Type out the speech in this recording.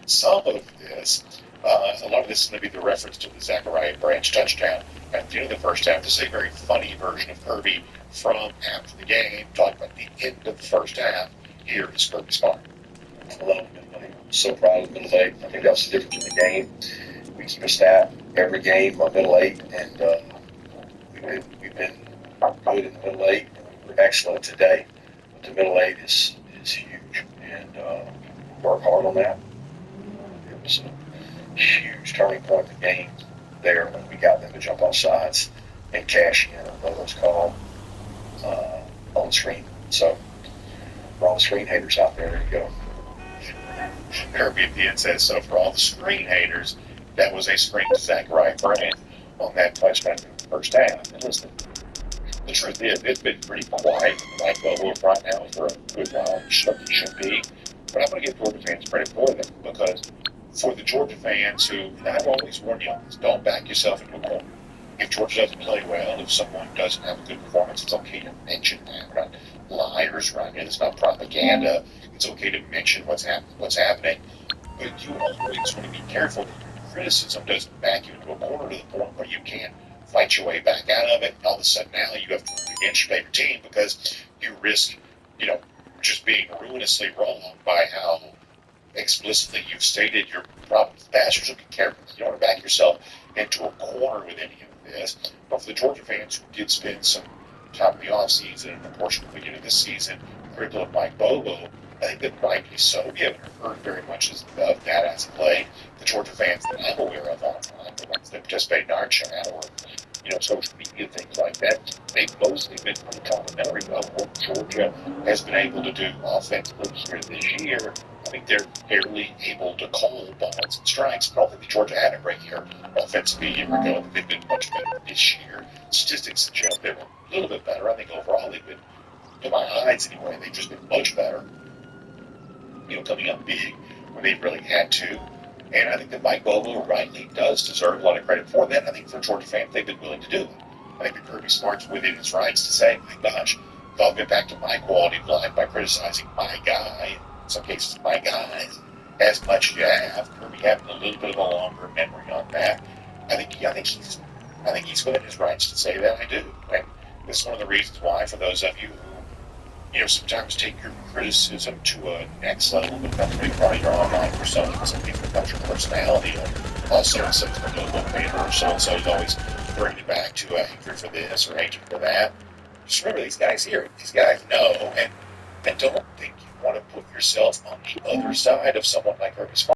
some of this, a lot of this is going to be the reference to the Zachariah Branch touchdown at the end of the first half. This is a very funny version of Kirby from after the game, talking about the end of the first half. Here is Kirby Smart. I love Middle Eight. I'm so proud of Middle Eight. I think that's the difference in the game. We keep a stat every game on Middle Eight, and we've been good in the Middle Eight. We're excellent today, but the Middle Eight is huge, and work hard on that. It was a huge turning point in the game there when we got them to jump off sides and cash in on what was called on the screen. So for all the screen haters out there, there you go. Kirby at the end says, so for all the screen haters, that was a screen to Zachariah Branch on that touchdown in the first half. And listen, the truth is, it's been pretty quiet in the Mike Bobo right now for a good while. It should be. But I'm going to give Georgia fans credit for them, because for the Georgia fans who, and I've always warned you, don't back yourself into a corner. If Georgia doesn't play well, if someone doesn't have a good performance, it's okay to mention that. We're not liars right here. It's not propaganda. It's okay to mention what's happening. But you always want to be careful that your criticism doesn't back you into a corner to the point where you can't fight your way back out of it. And all of a sudden now you have to root against your favorite team because you risk, just being ruinously wrong by how explicitly you've stated your problems. Bastards, so be careful. You don't want to back yourself into a corner with any of this. But for the Georgia fans who did spend some time in the offseason and a portion of the beginning of this season critical of Mike Bobo, I think that rightly so. We haven't heard very much of that as of late. The Georgia fans that I'm aware of online, the ones that participate in our chat or social media, things like that, they've mostly been pretty complimentary of what Georgia has been able to do offensively here this year. I think they're fairly able to call balls and strikes, but I don't think Georgia had a great year offensively a year ago. They've been much better this year. Statistics suggest they were a little bit better. I think overall they've been, to my eyes anyway, they've just been much better. Coming up big when they really had to. And I think that Mike Bobo rightly does deserve a lot of credit for that. I think for Georgia fans, they've been willing to do it. I think that Kirby Smart's within his rights to say, my gosh, if I'll get back to my quality of life by criticizing my guy, in some cases my guys, as much as you have, Kirby having a little bit of a longer memory on that, I think he's within his rights to say that. I do. And this is one of the reasons why, for those of you who sometimes take your criticism to a next level, but becomes a big part of your online persona. Some people becomes your personality, or also something like a little bit or so is always bringing it back to hatred for this or hatred for that. Just remember, these guys here, these guys know, and don't think you want to put yourself on the other side of someone like Kirby Smart.